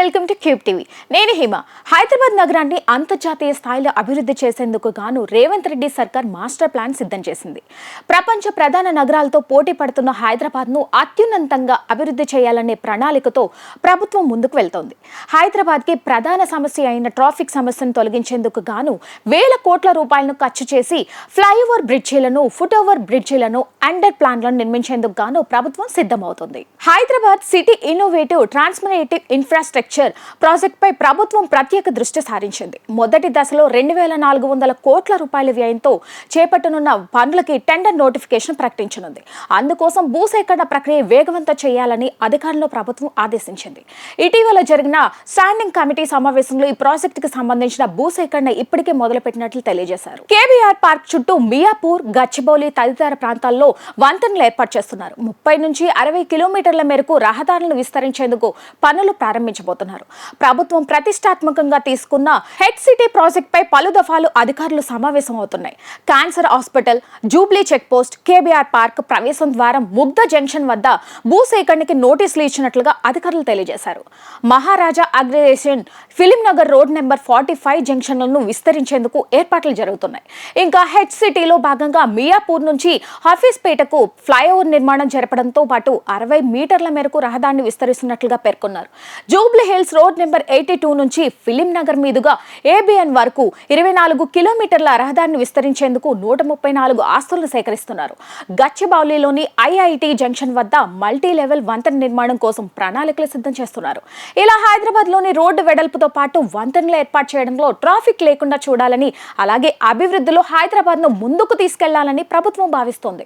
Welcome to cube TV. నేను హిమ. హైదరాబాద్ నగరాన్ని అంతర్జాతీయ స్థాయిలో అభివృద్ధి చేసేందుకు గాను రేవంత్ రెడ్డి సర్కార్ మాస్టర్ ప్లాన్ సిద్ధం చేసింది. ప్రపంచ ప్రధాన నగరాలతో పోటీ పడుతున్న హైదరాబాద్ను అత్యున్నతంగా అభివృద్ధి చేయాలనే ప్రణాళికతో ప్రభుత్వం ముందుకు వెళ్తోంది. హైదరాబాద్కి ప్రధాన సమస్య అయిన ట్రాఫిక్ సమస్యను తొలగించేందుకు గాను వేల కోట్ల రూపాయలను ఖర్చు చేసి ఫ్లైఓవర్ బ్రిడ్జీలను, ఫుట్ ఓవర్ బ్రిడ్జీలను, అండర్ ప్లాన్లను నిర్మించేందుకు గాను ప్రభుత్వం సిద్ధమవుతుంది. Hyderabad city innovative transformative infrastructure ప్రాజెక్టుపై ప్రభుత్వం ప్రత్యేక దృష్టి సారించింది. మొదటి దశలో 2400 కోట్ల రూపాయల వ్యయంతో చేపట్టనున్న పనులకి టెండర్ నోటిఫికేషన్ ప్రకటించనుంది. అందుకోసం భూసేకరణ ప్రక్రియ వేగవంతం చేయాలని అధికారులను ప్రభుత్వం ఆదేశించింది. ఇటీవల జరిగిన స్టాండింగ్ కమిటీ సమావేశంలో ఈ ప్రాజెక్టుకి సంబంధించిన భూసేకరణ ఇప్పటికే మొదలుపెట్టినట్లు తెలియజేశారు. కేబీఆర్ పార్క్ చుట్టూ మియాపూర్, గచ్చిబౌలి తదితర ప్రాంతాల్లో వంతెనలు ఏర్పాటు చేస్తున్నారు. 30 నుంచి 60 కిలోమీటర్ల మేరకు రహదారులను విస్తరించేందుకు పనులు ప్రారంభించబోతున్నారు. ప్రభుత్వం ప్రతిష్టాత్మకంగా తీసుకున్న హెడ్ సిటీ ప్రాజెక్ట్ పై పలు దఫాలు అధికారులు సమావేశమవుతున్నాయి. Cancer hospital, jubilee check post, KBR park ప్రవేశం ద్వారం, ముగ్ధ జంక్షన్ వద్ద భూసేకరణకి నోటీసులు ఇచ్చినట్లుగా అధికారులు తెలియజేశారు. Maharaja Agrasen, Film Nagar road number 45 జంక్షన్లను విస్తరించేందుకు ఏర్పాట్లు జరుగుతున్నాయి. ఇంకా హెడ్ సిటీలో భాగంగా మియాపూర్ నుంచి హఫీజ్పేటకు ఫ్లైఓవర్ నిర్మాణం జరపడంతో పాటు 60 మీటర్ల మేరకు రహదారిని విస్తరిస్తున్నట్లుగా పేర్కొన్నారు. జూబ్లీ హిల్స్ రోడ్ నెంబర్ 82 నుంచి ఫిలిం నగర్ మీదుగా ఏబిఎన్ వరకు 24 కిలోమీటర్ల రహదారిని విస్తరించేందుకు 134 ఆస్తులను సేకరిస్తున్నారు. గచ్చిబౌలిలోని ఐఐటి జంక్షన్ వద్ద మల్టీ లెవెల్ వంతెన నిర్మాణం కోసం ప్రణాళికలు సిద్ధం చేస్తున్నారు. ఇలా హైదరాబాద్ లోని రోడ్డు వెడల్పుతో పాటు వంతెనలు ఏర్పాటు చేయడంలో ట్రాఫిక్ లేకుండా చూడాలని, అలాగే అభివృద్ధిలో హైదరాబాద్ ను ముందుకు తీసుకెళ్లాలని ప్రభుత్వం భావిస్తోంది.